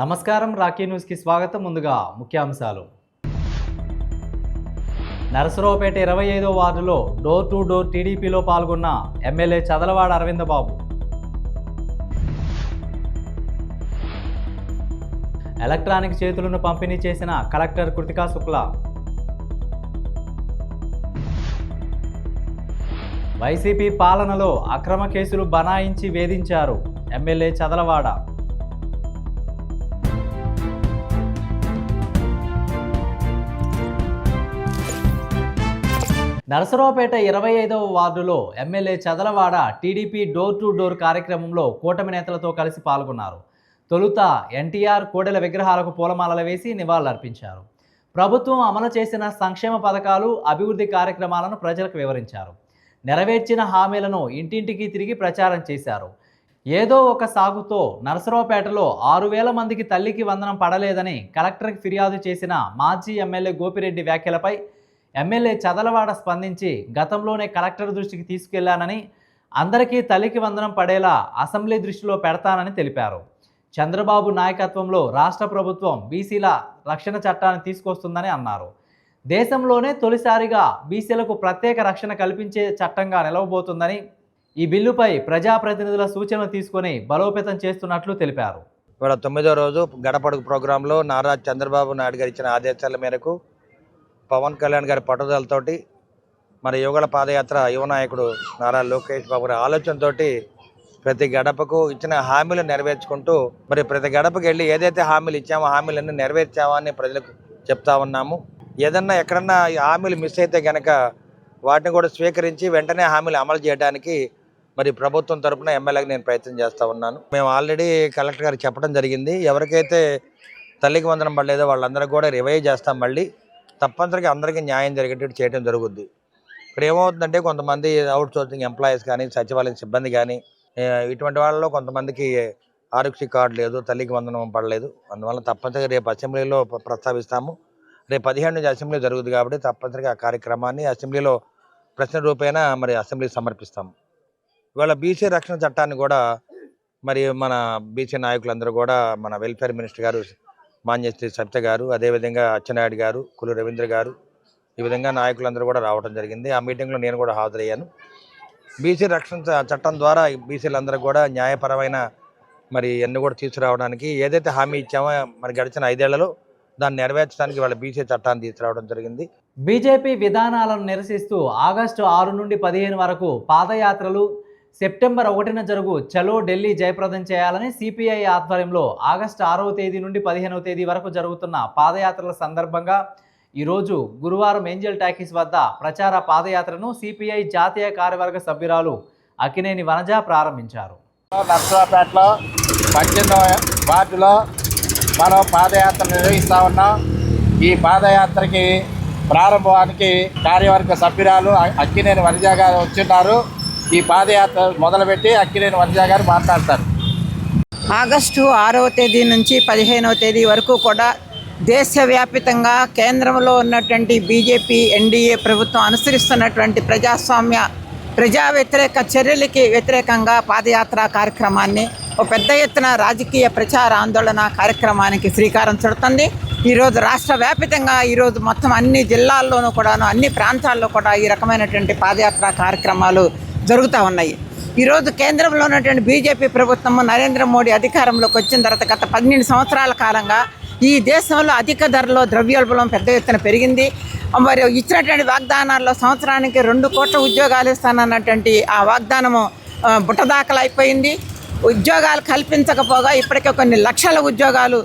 నమస్కారం. రాకీ న్యూస్కి స్వాగతం. ముందుగా ముఖ్యాంశాలు. నరసరావుపేట 25వ వార్డులో డోర్ టు డోర్ టీడీపీలో పాల్గొన్న ఎమ్మెల్యే చదలవాడ అరవిందబాబు. ఎలక్ట్రానిక్ చేతులను పంపిణీ చేసిన కలెక్టర్ కృతికా శుక్లా. వైసీపీ పాలనలో అక్రమ కేసులు బనాయించి వేధించారు ఎమ్మెల్యే చదలవాడ. నరసరావుపేట 25వ వార్డులో MLA Chadalavada TDP door to door కార్యక్రమంలో కూటమి నేతలతో కలిసి పాల్గొన్నారు. తొలుత ఎన్టీఆర్ కోడెల విగ్రహాలకు పూలమాలలు వేసి నివాళులర్పించారు. ప్రభుత్వం అమలు చేసిన సంక్షేమ పథకాలు, అభివృద్ధి కార్యక్రమాలను ప్రజలకు వివరించారు. నెరవేర్చిన హామీలను ఇంటింటికి తిరిగి ప్రచారం చేశారు. ఏదో ఒక సాగుతో నరసరావుపేటలో 6,000 మందికి తల్లికి వందనం పడలేదని కలెక్టర్కి ఫిర్యాదు చేసిన మాజీ ఎమ్మెల్యే గోపిరెడ్డి వ్యాఖ్యలపై ఎమ్మెల్యే చదలవాడ స్పందించి గతంలోనే కలెక్టర్ దృష్టికి తీసుకెళ్లానని, అందరికీ తల్లికి వందనం పడేలా అసెంబ్లీ దృష్టిలో పెడతానని తెలిపారు. చంద్రబాబు నాయకత్వంలో రాష్ట్ర ప్రభుత్వం బీసీల రక్షణ చట్టాన్ని తీసుకొస్తుందని అన్నారు. దేశంలోనే తొలిసారిగా బీసీలకు ప్రత్యేక రక్షణ కల్పించే చట్టంగా నిలవబోతుందని, ఈ బిల్లుపై ప్రజాప్రతినిధుల సూచనలు తీసుకొని బలోపేతం చేస్తున్నట్లు తెలిపారు. ఇవాళ 9వ రోజు గడపడుగు ప్రోగ్రాంలో నారా చంద్రబాబు నాయుడు గారు ఇచ్చిన ఆదేశాల మేరకు పవన్ కళ్యాణ్ గారి పట్టుదలతోటి మరి యువగల పాదయాత్ర యువ నాయకుడు నారా లోకేష్ బాబు గారి ఆలోచనతోటి ప్రతి గడపకు ఇచ్చిన హామీలు నెరవేర్చుకుంటూ మరి ప్రతి గడపకి వెళ్ళి ఏదైతే హామీలు ఇచ్చామో హామీలన్నీ నెరవేర్చామని ప్రజలకు చెప్తా ఉన్నాము. ఏదన్నా ఎక్కడన్నా హామీలు మిస్ అయితే కనుక వాటిని కూడా స్వీకరించి వెంటనే హామీలు అమలు చేయడానికి మరి ప్రభుత్వం తరఫున ఎమ్మెల్యేగా నేను ప్రయత్నం చేస్తూ ఉన్నాను. మేము ఆల్రెడీ కలెక్టర్ గారికి చెప్పడం జరిగింది. ఎవరికైతే తల్లికి వందనం పడలేదో వాళ్ళందరికీ కూడా రివైవ్ చేస్తాం. మళ్ళీ తప్పనిసరిగా అందరికీ న్యాయం జరిగేటట్టు చేయడం జరుగుద్ది. ఇక్కడ ఏమవుతుందంటే కొంతమంది అవుట్ సోర్సింగ్ ఎంప్లాయీస్ కానీ, సచివాలయం సిబ్బంది కానీ, ఇటువంటి వాళ్ళలో కొంతమందికి ఆరోగ్య కార్డు లేదు, తల్లికి వందనం పడలేదు. అందువల్ల తప్పనిసరిగా రేపు అసెంబ్లీలో ప్రస్తావిస్తాము. రేపు 15 నుంచి అసెంబ్లీ జరుగుతుంది కాబట్టి తప్పనిసరిగా ఆ కార్యక్రమాన్ని అసెంబ్లీలో ప్రశ్న రూపేణ మరి అసెంబ్లీకి సమర్పిస్తాము. ఇవాళ బీసీ రక్షణ చట్టాన్ని కూడా మరి మన బీసీ నాయకులందరూ కూడా మన వెల్ఫేర్ మినిస్టర్ గారు మాన్యశ్రీ సవిత గారు, అదేవిధంగా అచ్చెన్నాయుడు గారు, కులు రవీంద్ర గారు, ఈ విధంగా నాయకులందరూ కూడా రావడం జరిగింది. ఆ మీటింగ్లో నేను కూడా హాజరయ్యాను. బీసీ రక్షణ చట్టం ద్వారా బీసీలందరూ కూడా న్యాయపరమైన మరి అన్ని కూడా తీసుకురావడానికి ఏదైతే హామీ ఇచ్చామో మరి గడిచిన 5 ఏళ్లలో దాన్ని నెరవేర్చడానికి వాళ్ళ బీసీ చట్టాన్ని తీసుకురావడం జరిగింది. బీజేపీ విధానాలను నిరసిస్తూ ఆగస్టు 6 నుండి 15 వరకు పాదయాత్రలు, సెప్టెంబర్ 1న జరుగు చలో ఢిల్లీ జయప్రదం చేయాలని సిపిఐ ఆధ్వర్యంలో ఆగస్టు 6వ తేదీ నుండి 15వ తేదీ వరకు జరుగుతున్న పాదయాత్రల సందర్భంగా ఈరోజు గురువారం ఏంజల్ టాకీస్ వద్ద ప్రచార పాదయాత్రను సిపిఐ జాతీయ కార్యవర్గ సభ్యురాలు అక్కినేని వనజ ప్రారంభించారు. నర్సరావుపేటలో 18వ వార్డులో మనం పాదయాత్ర నిర్వహిస్తూ ఉన్నాం. ఈ పాదయాత్రకి ప్రారంభానికి కార్యవర్గ సభ్యురాలు అక్కినేని వనజ గారు వచ్చిన్నారు. ఈ పాదయాత్ర మొదలుపెట్టి అక్కినేని వనజ గారు మాట్లాడతారు. ఆగస్టు 6వ తేదీ నుంచి 15వ తేదీ వరకు కూడా దేశవ్యాప్తంగా కేంద్రంలో ఉన్నటువంటి బీజేపీ ఎన్డీఏ ప్రభుత్వం అనుసరిస్తున్నటువంటి ప్రజా వ్యతిరేక చర్యలకి వ్యతిరేకంగా పాదయాత్ర కార్యక్రమాన్ని ఒక పెద్ద ఎత్తున రాజకీయ ప్రచార ఆందోళన కార్యక్రమానికి శ్రీకారం చుడుతుంది. ఈరోజు రాష్ట్ర వ్యాప్తంగా ఈరోజు మొత్తం అన్ని జిల్లాల్లోనూ కూడాను, అన్ని ప్రాంతాల్లో కూడా ఈ రకమైనటువంటి పాదయాత్ర కార్యక్రమాలు జరుగుతూ ఉన్నాయి. ఈరోజు కేంద్రంలో ఉన్నటువంటి బీజేపీ ప్రభుత్వము నరేంద్ర మోడీ అధికారంలోకి వచ్చిన తర్వాత గత 12 సంవత్సరాల కాలంగా ఈ దేశంలో అధిక ధరలో ద్రవ్యోల్బణం పెద్ద ఎత్తున పెరిగింది. మరి ఇచ్చినటువంటి వాగ్దానాల్లో సంవత్సరానికి 2 కోట్ల ఉద్యోగాలు ఇస్తానన్నటువంటి ఆ వాగ్దానము బుట్టదాఖలు అయిపోయింది. ఉద్యోగాలు కల్పించకపోగా ఇప్పటికే కొన్ని లక్షల ఉద్యోగాలు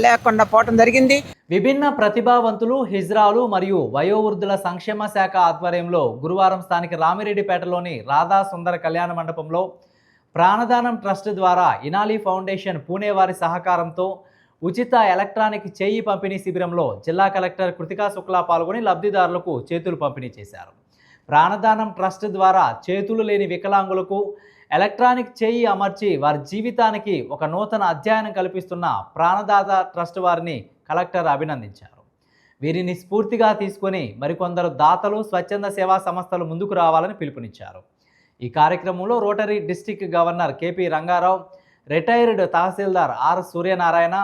లేకుండా పోవడం జరిగింది. విభిన్న ప్రతిభావంతులు, హిజ్రాలు మరియు వయోవృద్ధుల సంక్షేమ శాఖ ఆధ్వర్యంలో గురువారం స్థానిక రామిరెడ్డిపేటలోని రాధా సుందర కళ్యాణ మండపంలో ప్రాణదానం ట్రస్ట్ ద్వారా ఇనాలి ఫౌండేషన్ పూణే వారి సహకారంతో ఉచిత ఎలక్ట్రానిక్ చేయి పంపిణీ శిబిరంలో జిల్లా కలెక్టర్ కృతికా శుక్లా పాల్గొని లబ్ధిదారులకు చేతులు పంపిణీ చేశారు. ప్రాణదానం ట్రస్ట్ ద్వారా చేతులు లేని వికలాంగులకు ఎలక్ట్రానిక్ చేయి అమర్చి వారి జీవితానికి ఒక నూతన అధ్యాయం కల్పిస్తున్న ప్రాణదాత ట్రస్ట్ వారిని కలెక్టర్ అభినందించారు. వీరిని స్ఫూర్తిగా తీసుకొని మరికొందరు దాతలు, స్వచ్ఛంద సేవా సంస్థలు ముందుకు రావాలని పిలుపునిచ్చారు. ఈ కార్యక్రమంలో Rotary district governor KP Rangarao, retired tahsildar R Suryanarayana,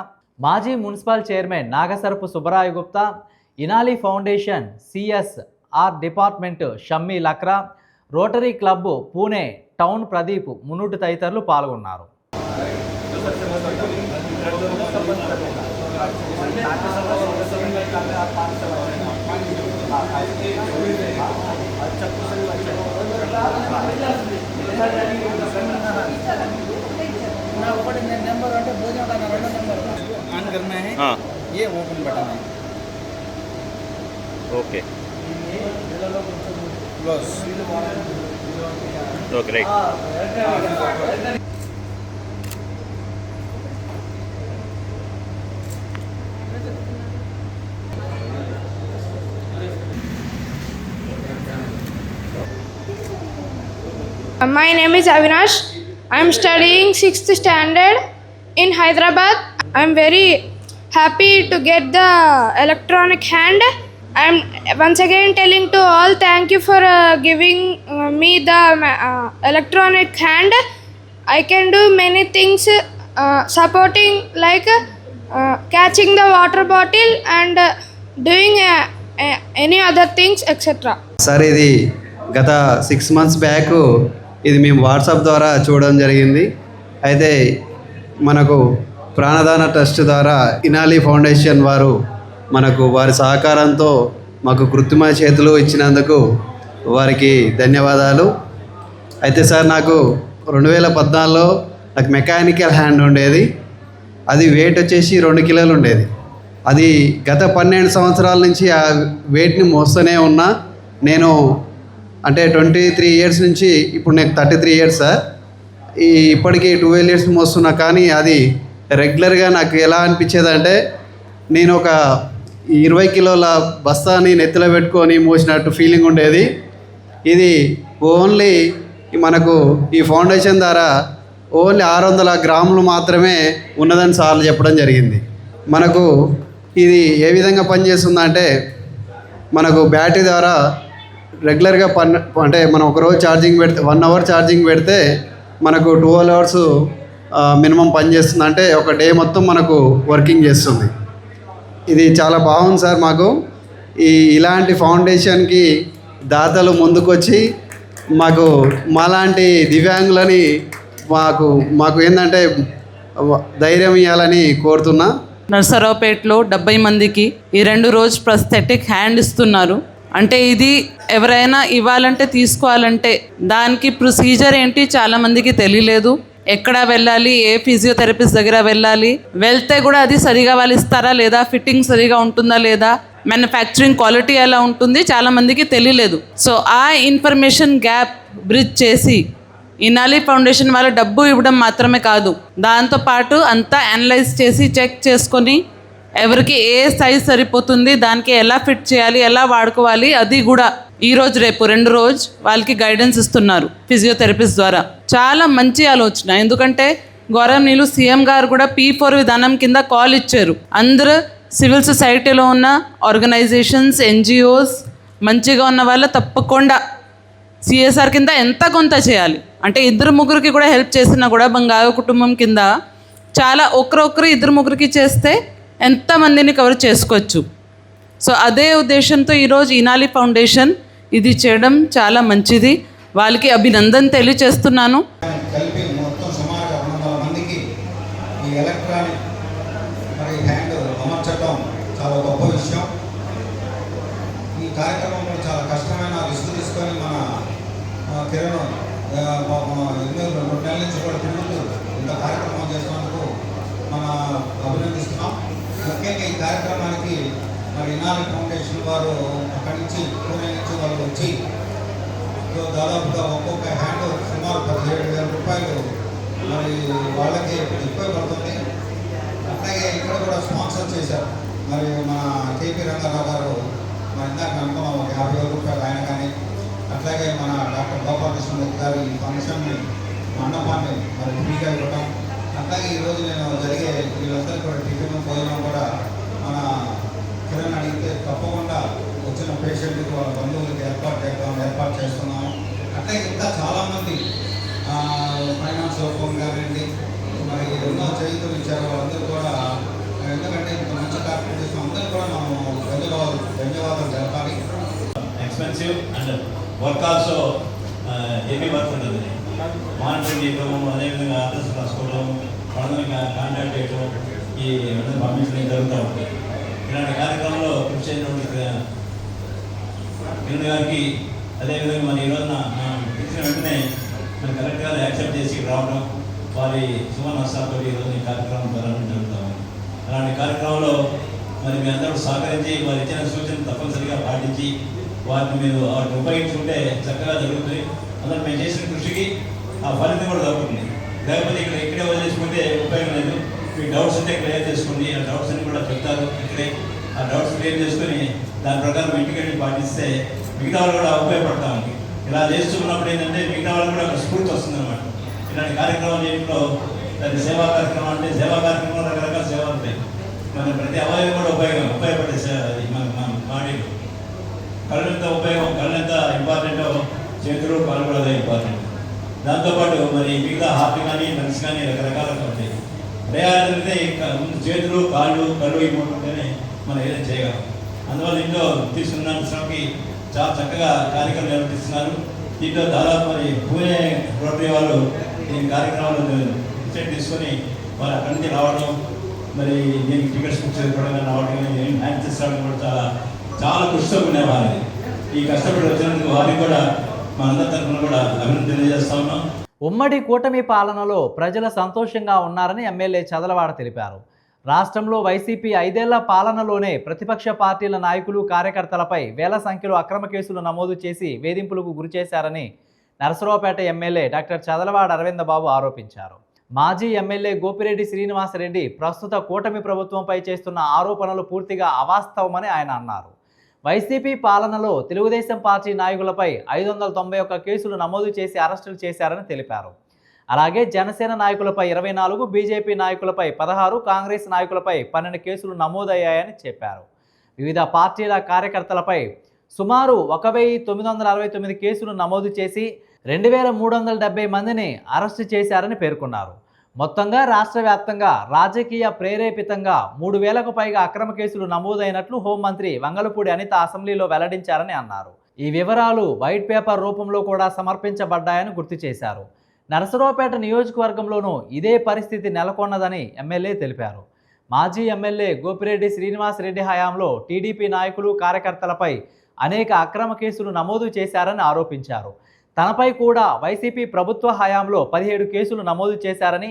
మాజీ municipal chairman Nagasarapu Subbaraya Gupta, Inali foundation CSR department Shammi Lakra, Rotary club Pune town Pradeep Munnuti తదితరులు పాల్గొన్నారు. ऑन करना है, ये ओपन बटन है, okay close, okay right. My name is Avinash. I am studying 6th standard in Hyderabad. I am very happy to get the electronic hand. I am once again telling to all, thank you for giving me the electronic hand. I can do many things, supporting like catching the water bottle and doing any other things, etc. Sir ఇది గత 6 months back ఇది మేము WhatsApp ద్వారా చూడడం జరిగింది. అయితే మనకు Pranadana trust ద్వారా ఇనాలి ఫౌండేషన్ వారు మనకు వారి సహకారంతో మాకు కృత్రిమ చేతులు ఇచ్చినందుకు వారికి ధన్యవాదాలు. అయితే సార్ నాకు 2014లో నాకు మెకానికల్ హ్యాండ్ ఉండేది. అది వెయిట్ వచ్చేసి 2 కిలోలు ఉండేది. అది గత 12 సంవత్సరాల నుంచి ఆ వెయిట్ని మోస్తూనే ఉన్నా. నేను అంటే 23 years నుంచి ఇప్పుడు నాకు 33 years సార్. ఇప్పటికీ 12 years మోస్తున్నా. కానీ అది రెగ్యులర్గా నాకు ఎలా అనిపించేది అంటే నేను ఒక 20 కిలోల బస్తాని నెత్తిలో పెట్టుకొని మోసినట్టు ఫీలింగ్ ఉండేది. ఇది ఓన్లీ మనకు ఈ ఫౌండేషన్ ద్వారా ఓన్లీ 600 గ్రాములు మాత్రమే ఉన్నదని సార్లు చెప్పడం జరిగింది. మనకు ఇది ఏ విధంగా పనిచేస్తుందంటే మనకు బ్యాటరీ ద్వారా రెగ్యులర్గా అంటే మనం ఒకరోజు ఛార్జింగ్ పెడితే 1 hour ఛార్జింగ్ పెడితే మనకు 12 hours మినిమం పనిచేస్తుంది. అంటే ఒక డే మొత్తం మనకు వర్కింగ్ చేస్తుంది. ఇది చాలా బాగుంది సార్. మాకు ఇలాంటి ఫౌండేషన్కి దాతలు ముందుకొచ్చి మాకు మాలాంటి దివ్యాంగులని మాకు ఏంటంటే ధైర్యం ఇవ్వాలని కోరుతున్నా. నర్సరావుపేటలో 70 మందికి ఈ 2 రోజు ప్రస్థెటిక్ హ్యాండ్ ఇస్తున్నారు. అంటే ఇది ఎవరైనా ఇవ్వాలంటే తీసుకోవాలంటే దానికి ప్రొసీజర్ ఏంటి చాలామందికి తెలియలేదు. ఎక్కడ వెళ్ళాలి, ఏ ఫిజియోథెరపిస్ట్ దగ్గర వెళ్ళాలి, వెళ్తే కూడా అది సరిగా వాళ్ళు ఇస్తారా లేదా, ఫిట్టింగ్ సరిగా ఉంటుందా లేదా, మ్యానుఫ్యాక్చరింగ్ క్వాలిటీ ఎలా ఉంటుంది చాలామందికి తెలియలేదు. సో ఆ ఇన్ఫర్మేషన్ గ్యాప్ బ్రిడ్జ్ చేసి ఇనాలి ఫౌండేషన్ వాళ్ళు డబ్బు ఇవ్వడం మాత్రమే కాదు, దాంతోపాటు అంతా అనలైజ్ చేసి చెక్ చేసుకొని ఎవరికి ఏ సైజ్ సరిపోతుంది, దానికి ఎలా ఫిట్ చేయాలి, ఎలా వాడుకోవాలి, అది కూడా ఈరోజు రేపు 2 రోజు వాళ్ళకి గైడెన్స్ ఇస్తున్నారు ఫిజియోథెరపిస్ట్ ద్వారా. చాలా మంచి ఆలోచన. ఎందుకంటే గౌరవనీయులు సీఎం గారు కూడా P4 విధానం కింద కాల్ ఇచ్చారు. అందరూ సివిల్ సొసైటీలో ఉన్న ఆర్గనైజేషన్స్, NGOs మంచిగా ఉన్న వాళ్ళు తప్పకుండా CSR కింద ఎంత కొంత చేయాలి. అంటే 2-3కి కూడా హెల్ప్ చేసినా కూడా బంగారు కుటుంబం కింద చాలా ఒకరొకరు 2-3కి చేస్తే ఎంతమందిని కవర్ చేసుకోవచ్చు. సో అదే ఉద్దేశంతో ఈరోజు ఇనాలి ఫౌండేషన్ ఇది చేయడం చాలా మంచిది. వాళ్ళకి అభినందన తెలియచేస్తున్నాను. కలిపి మొత్తం సుమారుగా 200 మందికి ఈ ఎలక్ట్రానిక్ మరి హ్యాండ్ అమర్చడం చాలా గొప్ప విషయం. ఈ కార్యక్రమంలో చాలా కష్టమైన రిస్క్ తీసుకొని మన కిరణ్ 2 నెలల నుంచి కూడా తిరుగుతూ ఇంత కార్యక్రమం చేసినందుకు అభినందిస్తున్నాం. ముఖ్యంగా ఈ కార్యక్రమానికి మరి ఇనాలి ఫౌండేషన్ వారు అక్కడి నుంచి పూణే నుంచి వాళ్ళు వచ్చి దాదాపుగా ఒక్కొక్క హ్యాండ్ సుమారు 17,000 రూపాయలు మరి వాళ్ళకి ఎక్కువ పడుతుంది. అట్లాగే ఇక్కడ కూడా స్పాన్సర్ చేశారు. మరి మన KP రంగారావు గారు మరి ఇందాక అనుకున్నాం ఒక 50,000 రూపాయలు ఆయన కానీ, అట్లాగే మన డాక్టర్ గోపాలకృష్ణమూర్తి గారు ఈ ఫంక్షన్ని మండపాన్ని మరి ఫ్రీగా ఇవ్వడం, అట్లాగే ఈరోజు నేను జరిగే వీళ్ళందరూ కూడా టిఫిన్ భోజనం కూడా మన కిరణ్ అడిగితే తప్పకుండా వచ్చిన పేషెంట్కి వాళ్ళ బంధువులకి ఏర్పాటు చేస్తున్నాము. అట్లాగే ఇంకా చాలామంది ఫైనాన్స్ లోపం కానివ్వండి, మరి ఎన్నో చేతులు ఇచ్చారు. వాళ్ళందరూ కూడా ఎందుకంటే ఇంత మంచి కార్యక్రమం చేసిన అందరూ కూడా మనం ధన్యవాదాలు తెలపాలి. Expensive and work also heavy work ఉంటుంది. మానిటరింగ్ చేయడం, అదేవిధంగా అడ్రస్ రాసుకోవడం, వాళ్ళని కాంటాక్ట్ చేయడం, ఈ పంపించడం జరుగుతూ ఉంటుంది. ఇలాంటి కార్యక్రమంలో కృషి చేసినటువంటి కిరణ్ గారికి, అదేవిధంగా మరి ఈరోజున ఇచ్చిన వెంటనే మన కలెక్టర్ గారు యాక్సెప్ట్ చేసి రావడం, వారి సువర్ణాలతో ఈరోజు ఈ కార్యక్రమం జరగడం జరుగుతాము. అలాంటి కార్యక్రమంలో మరి మీ అందరూ సహకరించి వారు ఇచ్చిన సూచనలు తప్పనిసరిగా పాటించి వాటిని మీరు వాటిని ఉపయోగించుకుంటే చక్కగా జరుగుతుంది. అందులో మేము చేసిన కృషికి ఆ ఫలితం కూడా దొరుకుతుంది. లేకపోతే ఇక్కడే వదిలేసుకుంటే ఉపయోగం లేదు. మీ డౌట్స్ ఉంటే క్లియర్ చేసుకోండి. ఆ డౌట్స్ అన్ని కూడా చెప్తారు ఇక్కడే. ఆ డౌట్స్ క్లియర్ చేసుకొని దాని ప్రకారం ఇంటికి పాటిస్తే మిగతా వాళ్ళు కూడా ఉపయోగపడతామండి. ఇలా చేస్తున్నప్పుడు ఏంటంటే మిగతా వాళ్ళు కూడా ఒక స్ఫూర్తి వస్తుంది అనమాట. ఇలాంటి కార్యక్రమం చేయడంలో దాని సేవా కార్యక్రమం అంటే సేవా కార్యక్రమంలో రకరకాల సేవలు ఉంటాయి. మన ప్రతి అవయవం కూడా ఉపయోగపడే సేవ మన బాడీలో. కళ్ళు ఎంత ఉపయోగం, కళ్ళు ఎంత ఇంపార్టెంటో చేతులు కాళ్ళు కూడా అదే ఇంపార్టెంట్. దాంతోపాటు మరి మిగతా హార్ట్ కానీ లంగ్స్ కానీ రకరకాలుగా ఉంటాయి. ప్రయాణితే ముందు చేతులు కాళ్ళు కళ్ళు ఈ మూడు ఉంటేనే మనం ఏదైనా చేయగలం. అందువల్ల ఇంట్లో తీసుకున్న శ్రమకి చాలా చక్కగా కార్యక్రమం నిర్వహిస్తున్నారు. దీంట్లో దాదాపు మరి పూణే రోటరీ వాళ్ళు ఈ కార్యక్రమాలు డిసైడ్ తీసుకొని వారు అక్కడి నుంచి రావడం, మరి దీనికి టికెట్స్ బుక్ చేసుకోవడం రావడం కానీ హ్యాండ్ తీసుకోవడం కూడా చాలా కృషితో ఉండేవారు. ఈ కష్టపడి వచ్చినందుకు వారికి కూడా మనందరి తరఫున కూడా అభినందన తెలియజేస్తా ఉన్నాం. ఉమ్మడి కూటమి పాలనలో ప్రజలు సంతోషంగా ఉన్నారని ఎమ్మెల్యే చదలవాడ తెలిపారు. రాష్ట్రంలో వైసీపీ 5 ఏళ్ల పాలనలోనే ప్రతిపక్ష పార్టీల నాయకులు, కార్యకర్తలపై వేల సంఖ్యలో అక్రమ కేసులు నమోదు చేసి వేధింపులకు గురిచేశారని నరసరావుపేట ఎమ్మెల్యే డాక్టర్ చదలవాడ అరవిందబాబు ఆరోపించారు. మాజీ ఎమ్మెల్యే గోపిరెడ్డి శ్రీనివాసరెడ్డి ప్రస్తుత కూటమి ప్రభుత్వంపై చేస్తున్న ఆరోపణలు పూర్తిగా అవాస్తవమని ఆయన అన్నారు. వైసీపీ పాలనలో తెలుగుదేశం పార్టీ నాయకులపై 591 కేసులు నమోదు చేసి అరెస్టులు చేశారని తెలిపారు. అలాగే జనసేన నాయకులపై 24, బీజేపీ నాయకులపై 16, కాంగ్రెస్ నాయకులపై 12 కేసులు నమోదయ్యాయని చెప్పారు. వివిధ పార్టీల కార్యకర్తలపై సుమారు 1969 కేసులు నమోదు చేసి 2370 మందిని అరెస్టు చేశారని పేర్కొన్నారు. మొత్తంగా రాష్ట్ర వ్యాప్తంగా రాజకీయ ప్రేరేపితంగా 3000కు పైగా అక్రమ కేసులు నమోదైనట్లు హోంమంత్రి వంగలపూడి అనిత అసెంబ్లీలో వెల్లడించారని అన్నారు. ఈ వివరాలు వైట్ పేపర్ రూపంలో కూడా సమర్పించబడ్డాయని గుర్తు చేశారు. నరసరావుపేట నియోజకవర్గంలోనూ ఇదే పరిస్థితి నెలకొన్నదని ఎమ్మెల్యే తెలిపారు. మాజీ ఎమ్మెల్యే గోపిరెడ్డి శ్రీనివాసరెడ్డి హయాంలో టీడీపీ నాయకులు, కార్యకర్తలపై అనేక అక్రమ కేసులు నమోదు చేశారని ఆరోపించారు. తనపై కూడా వైసీపీ ప్రభుత్వ హయాంలో 17 కేసులు నమోదు చేశారని,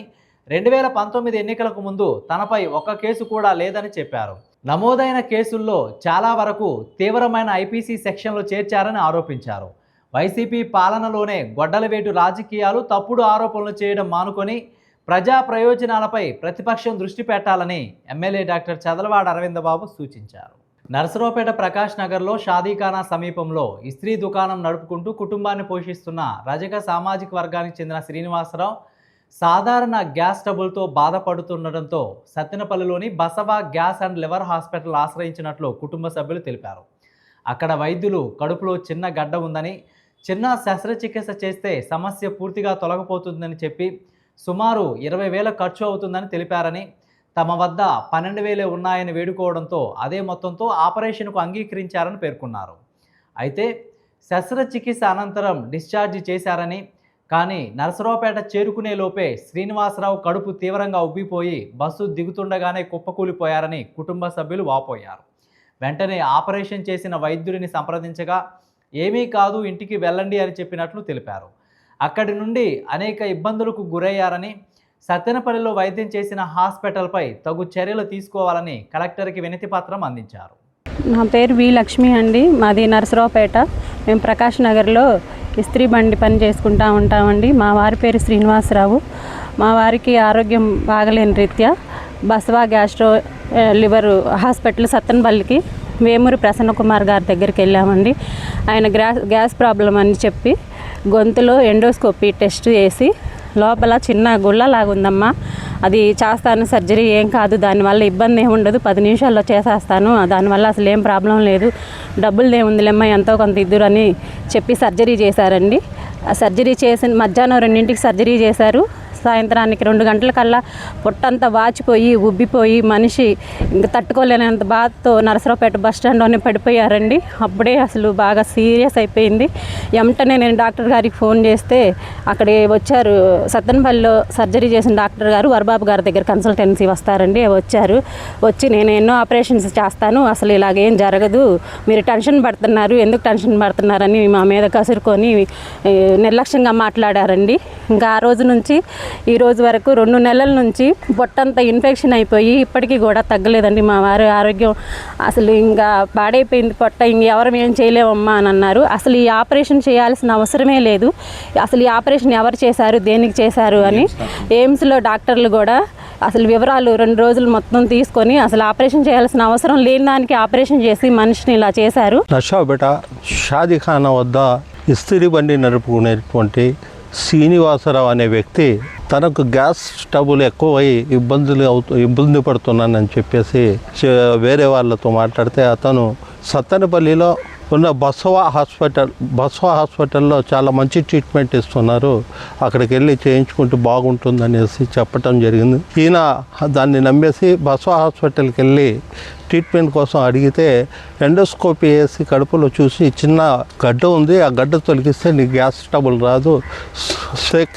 2019 ఎన్నికలకు ముందు తనపై 1 కేసు కూడా లేదని చెప్పారు. నమోదైన కేసుల్లో చాలా వరకు తీవ్రమైన ఐపీసీ సెక్షన్లు చేర్చారని ఆరోపించారు. వైసీపీ పాలనలోనే గొడ్డలవేటు రాజకీయాలు, తప్పుడు ఆరోపణలు చేయడం మానుకొని ప్రజా ప్రయోజనాలపై ప్రతిపక్షం దృష్టి పెట్టాలని ఎమ్మెల్యే డాక్టర్ చదలవాడ అరవిందబాబు సూచించారు. నరసరావుపేట ప్రకాష్ నగర్లో షాదీఖానా సమీపంలో ఇస్త్రీ దుకాణం నడుపుకుంటూ కుటుంబాన్ని పోషిస్తున్న రజక సామాజిక వర్గానికి చెందిన శ్రీనివాసరావు సాధారణ గ్యాస్ ట్రబుల్తో బాధపడుతుండటంతో సత్తెనపల్లిలోని Basava gas and liver hospital ఆశ్రయించినట్లు కుటుంబ సభ్యులు తెలిపారు. అక్కడ వైద్యులు కడుపులో చిన్న గడ్డ ఉందని, చిన్న శస్త్రచికిత్స చేస్తే సమస్య పూర్తిగా తొలగిపోతుందని చెప్పి సుమారు 20,000 ఖర్చు అవుతుందని తెలిపారని, తమ వద్ద 12,000 ఉన్నాయని వేడుకోవడంతో అదే మొత్తంతో ఆపరేషన్కు అంగీకరించారని పేర్కొన్నారు. అయితే శస్త్రచికిత్స అనంతరం డిశ్చార్జి చేశారని, కానీ నరసరావుపేట చేరుకునే లోపే శ్రీనివాసరావు కడుపు తీవ్రంగా ఉబ్బిపోయి బస్సు దిగుతుండగానే కుప్పకూలిపోయారని కుటుంబ సభ్యులు వాపోయారు. వెంటనే ఆపరేషన్ చేసిన వైద్యుడిని సంప్రదించగా ఏమీ కాదు, ఇంటికి వెళ్ళండి అని చెప్పినట్లు తెలిపారు. అక్కడి నుండి అనేక ఇబ్బందులకు గురయ్యారని, సత్తెనపల్లిలో వైద్యం చేసిన హాస్పిటల్పై తగు చర్యలు తీసుకోవాలని కలెక్టర్కి వినతి పత్రం అందించారు. నా పేరు వి లక్ష్మి అండి. మాది నరసరావుపేట. మేము ప్రకాష్ నగర్లో ఇస్త్రీ బండి పని చేసుకుంటూ ఉంటామండి. మా వారి పేరు శ్రీనివాసరావు. మా వారికి ఆరోగ్యం బాగలేని రీత్యా బసవా గ్యాస్ట్రో లివర్ హాస్పిటల్ సత్తెనపల్లికి వేమూరి ప్రసన్న కుమార్ గారి దగ్గరికి వెళ్ళామండి. ఆయన గ్యాస్ ప్రాబ్లం అని చెప్పి గొంతులో ఎండోస్కోపీ టెస్ట్ చేసి లోపల చిన్న గుళ్ళలాగుందమ్మా, అది చేస్తాను సర్జరీ, ఏం కాదు, దానివల్ల ఇబ్బంది ఏమి ఉండదు, 10 నిమిషాల్లో చేసేస్తాను, దానివల్ల అసలు ఏం ప్రాబ్లం లేదు, డబ్బులు ఏముందిలేమ్మా, ఎంతో కొంత ఇద్దరు అని చెప్పి సర్జరీ చేశారండి. సర్జరీ చేసిన మధ్యాహ్నం 2ంటికి సర్జరీ చేశారు. సాయంత్రానికి 2 గంటలకల్లా పొట్టంతా వాచిపోయి ఉబ్బిపోయి మనిషి ఇంకా తట్టుకోలేనంత బాధతో నరసరావుపేట బస్ స్టాండ్లోనే పడిపోయారండి. అప్పుడే అసలు బాగా సీరియస్ అయిపోయింది. వెంటనే నేను డాక్టర్ గారికి ఫోన్ చేస్తే అక్కడే వచ్చారు. సత్తెనపల్లిలో సర్జరీ చేసిన డాక్టర్ గారు వరబాబు గారి దగ్గర కన్సల్టెన్సీ వస్తారండి. వచ్చారు. వచ్చి నేను ఎన్నో ఆపరేషన్స్ చేస్తాను, అసలు ఇలాగేం జరగదు, మీరు టెన్షన్ పడుతున్నారు, ఎందుకు టెన్షన్ పడుతున్నారని మా మీద కసురుకొని నిర్లక్ష్యంగా మాట్లాడారండి. ఇంకా ఆ రోజు నుంచి ఈ రోజు వరకు 2 నెలల నుంచి పొట్టంతా ఇన్ఫెక్షన్ అయిపోయి ఇప్పటికీ కూడా తగ్గలేదండి. మా వారి ఆరోగ్యం అసలు ఇంకా పాడైపోయింది. పొట్ట ఇంకెవరం ఏం చేయలేమమ్మా అని అన్నారు. అసలు ఈ ఆపరేషన్ చేయాల్సిన అవసరమే లేదు, అసలు ఈ ఆపరేషన్ ఎవరు చేశారు, దేనికి చేశారు అని ఎయిమ్స్లో డాక్టర్లు కూడా అసలు వివరాలు 2 రోజులు మొత్తం తీసుకొని అసలు ఆపరేషన్ చేయాల్సిన అవసరం లేని దానికి ఆపరేషన్ చేసి మనిషిని ఇలా చేశారు. నర్సరావుపేట షాదీఖానా వద్ద ఇస్త్రీ బండి నడుపుకునేటువంటి శ్రీనివాసరావు అనే వ్యక్తి తనకు గ్యాస్ ట్రబుల్ ఎక్కువై ఇబ్బంది పడుతున్నానని చెప్పేసి వేరే వాళ్ళతో మాట్లాడితే అతను సత్తెనపల్లిలో ఉన్న బసవ హాస్పిటల్లో చాలా మంచి ట్రీట్మెంట్ ఇస్తున్నారు, అక్కడికి వెళ్ళి చేయించుకుంటూ బాగుంటుందనేసి చెప్పడం జరిగింది. ఈయన దాన్ని నమ్మేసి బసవ హాస్పిటల్కి వెళ్ళి ట్రీట్మెంట్ కోసం అడిగితే ఎండోస్కోపీ వేసి కడుపులో చూసి చిన్న గడ్డ ఉంది, ఆ గడ్డ తొలగిస్తే నీకు గ్యాస్ ట్రబుల్ రాదు,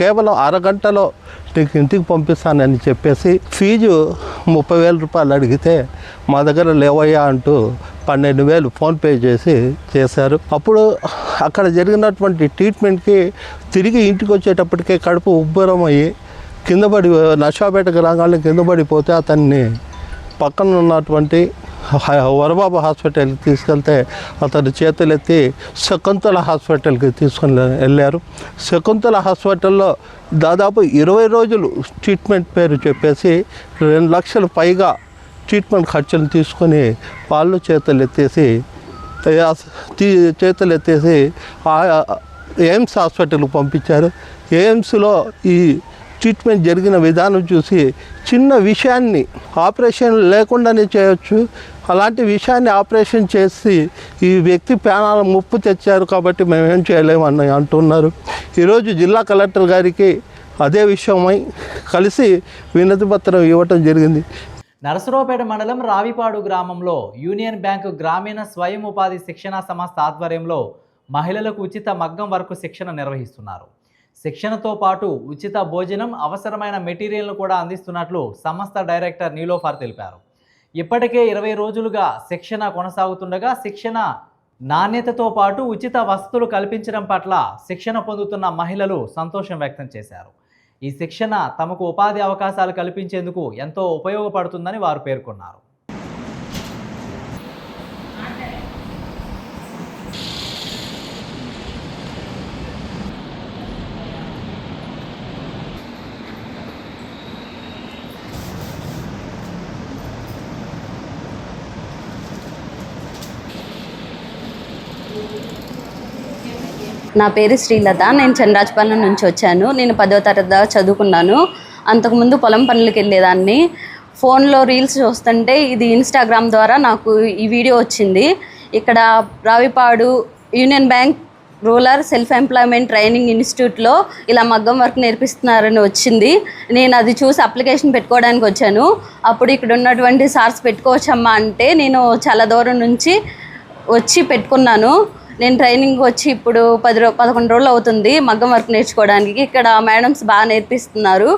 కేవలం అరగంటలో నీకు ఇంటికి పంపిస్తానని చెప్పేసి ఫీజు 30,000 రూపాయలు అడిగితే మా దగ్గర లేవయ్యా అంటూ 12,000 ఫోన్పే చేశారు. అప్పుడు అక్కడ జరిగినటువంటి ట్రీట్మెంట్కి తిరిగి ఇంటికి వచ్చేటప్పటికే కడుపు ఉబ్బరం అయ్యి కింద పడి నర్సరావుపేట గ్రామాల్లో కింద పడిపోతే అతన్ని పక్కన ఉన్నటువంటి వరబాబు హాస్పిటల్కి తీసుకెళ్తే అతని చేతులెత్తి శకుంతల హాస్పిటల్కి తీసుకొని వెళ్ళారు. శకుంతల హాస్పిటల్లో దాదాపు 20 రోజులు ట్రీట్మెంట్ పేరు చెప్పేసి 2 లక్షల పైగా ట్రీట్మెంట్ ఖర్చులు తీసుకొని వాళ్ళు చేతులెత్తేసి ఎయిమ్స్ హాస్పిటల్కి పంపించారు. ఎయిమ్స్లో ఈ ట్రీట్మెంట్ జరిగిన విధానం చూసి చిన్న విషయాన్ని ఆపరేషన్ లేకుండానే చేయొచ్చు, అలాంటి విషయాన్ని ఆపరేషన్ చేసి ఈ వ్యక్తి ప్రాణాల ముప్పు తెచ్చారు కాబట్టి మేమేం చేయలేమని అంటున్నారు. ఈరోజు జిల్లా కలెక్టర్ గారికి అదే విషయమై కలిసి వినతి పత్రం ఇవ్వటం జరిగింది. నరసరావుపేట మండలం రావిపాడు గ్రామంలో యూనియన్ బ్యాంకు గ్రామీణ స్వయం ఉపాధి శిక్షణా సంస్థ ఆధ్వర్యంలో మహిళలకు ఉచిత మగ్గం వర్క్ శిక్షణ నిర్వహిస్తున్నారు. శిక్షణతో పాటు ఉచిత భోజనం, అవసరమైన మెటీరియల్ను కూడా అందిస్తున్నట్లు సంస్థ డైరెక్టర్ నీలోఫర్ తెలిపారు. ఇప్పటికే 20 రోజులుగా శిక్షణ కొనసాగుతుండగా శిక్షణ నాణ్యతతో పాటు ఉచిత వసతులు కల్పించడం పట్ల శిక్షణ పొందుతున్న మహిళలు సంతోషం వ్యక్తం చేశారు. ఈ శిక్షణ తమకు ఉపాధి అవకాశాలు కల్పించేందుకు ఎంతో ఉపయోగపడుతుందని వారు పేర్కొన్నారు. నా పేరు శ్రీలత. నేను చంద్రాజపాలెం నుంచి వచ్చాను. నేను 10వ తరగతి దాకా చదువుకున్నాను. అంతకుముందు పొలం పనులకు వెళ్ళేదాన్ని. ఫోన్లో రీల్స్ చూస్తుంటే ఇది ఇన్స్టాగ్రామ్ ద్వారా నాకు ఈ వీడియో వచ్చింది. ఇక్కడ Ravipadu union bank rural self employment training ఇన్స్టిట్యూట్లో ఇలా మగ్గం వర్క్ నేర్పిస్తున్నారని వచ్చింది. నేను అది చూసి అప్లికేషన్ పెట్టుకోవడానికి వచ్చాను. అప్పుడు ఇక్కడ ఉన్నటువంటి సార్స్ పెట్టుకోవచ్చమ్మా అంటే నేను చాలా దూరం నుంచి వచ్చి పెట్టుకున్నాను. నేను ట్రైనింగ్ వచ్చి ఇప్పుడు 11 రోజులు అవుతుంది మగ్గం వర్క్ నేర్చుకోవడానికి. ఇక్కడ మేడమ్స్ బాగా నేర్పిస్తున్నారు.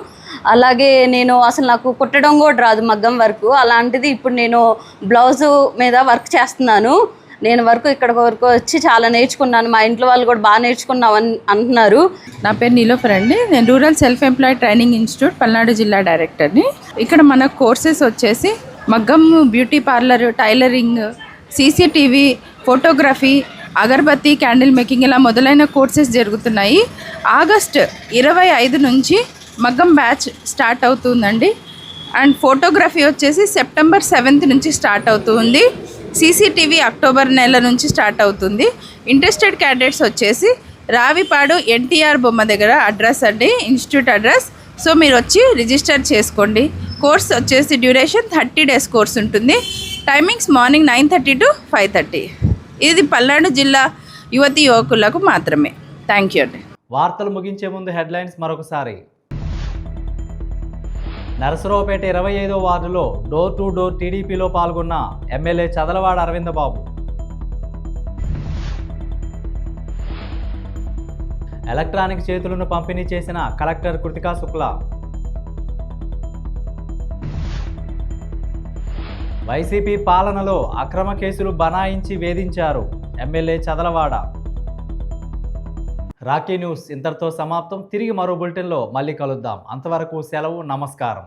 అలాగే నేను అసలు నాకు కుట్టడం కూడా రాదు మగ్గం వర్క్, అలాంటిది ఇప్పుడు నేను బ్లౌజు మీద వర్క్ చేస్తున్నాను. నేను ఇక్కడ వరకు వచ్చి చాలా నేర్చుకున్నాను. మా ఇంట్లో వాళ్ళు కూడా బాగా నేర్చుకున్నావు అని అంటున్నారు. నా పేరు నీలోఫర్ అండి. నేను rural self employed training institute Palnadu జిల్లా డైరెక్టర్ని. ఇక్కడ మన కోర్సెస్ వచ్చేసి మగ్గం, beauty parlour, tailoring, CCTV, photography, అగరబత్తి, క్యాండిల్ మేకింగ్ ఇలా మొదలైన కోర్సెస్ జరుగుతున్నాయి. ఆగస్టు 25 నుంచి మగ్గం బ్యాచ్ స్టార్ట్ అవుతుందండి. అండ్ ఫోటోగ్రఫీ వచ్చేసి సెప్టెంబర్ 7th నుంచి స్టార్ట్ అవుతుంది. సీసీటీవీ అక్టోబర్ నెల నుంచి స్టార్ట్ అవుతుంది. ఇంట్రెస్టెడ్ క్యాండిడేట్స్ వచ్చేసి రావిపాడు ఎన్టీఆర్ బొమ్మ దగ్గర అడ్రస్ అండి, ఇన్స్టిట్యూట్ అడ్రస్. సో మీరు వచ్చి రిజిస్టర్ చేసుకోండి. కోర్స్ వచ్చేసి డ్యూరేషన్ 30 days కోర్స్ ఉంటుంది. Timings morning 9:30 to 5:30. ఇది పల్నాడు జిల్లా యువతి యువకులకు మాత్రమే. థ్యాంక్ యూ అండి. వార్తలు ముగించే ముందు హెడ్లైన్స్ మరొకసారి. నరసరావుపేట 25వ వార్డులో డోర్ టు డోర్ టీడీపీలో పాల్గొన్న ఎమ్మెల్యే చదలవాడ అరవిందబాబు. ఎలక్ట్రానిక్ చేతులను పంపిణీ చేసిన కలెక్టర్ కృతికా శుక్లా. వైసీపీ పాలనలో అక్రమ కేసులు బనాయించి వేధించారు ఎమ్మెల్యే చదలవాడ. రాకీ న్యూస్ ఇంతటితో సమాప్తం. తిరిగి మరో బులెటిన్లో మళ్ళీ కలుద్దాం. అంతవరకు సెలవు. నమస్కారం.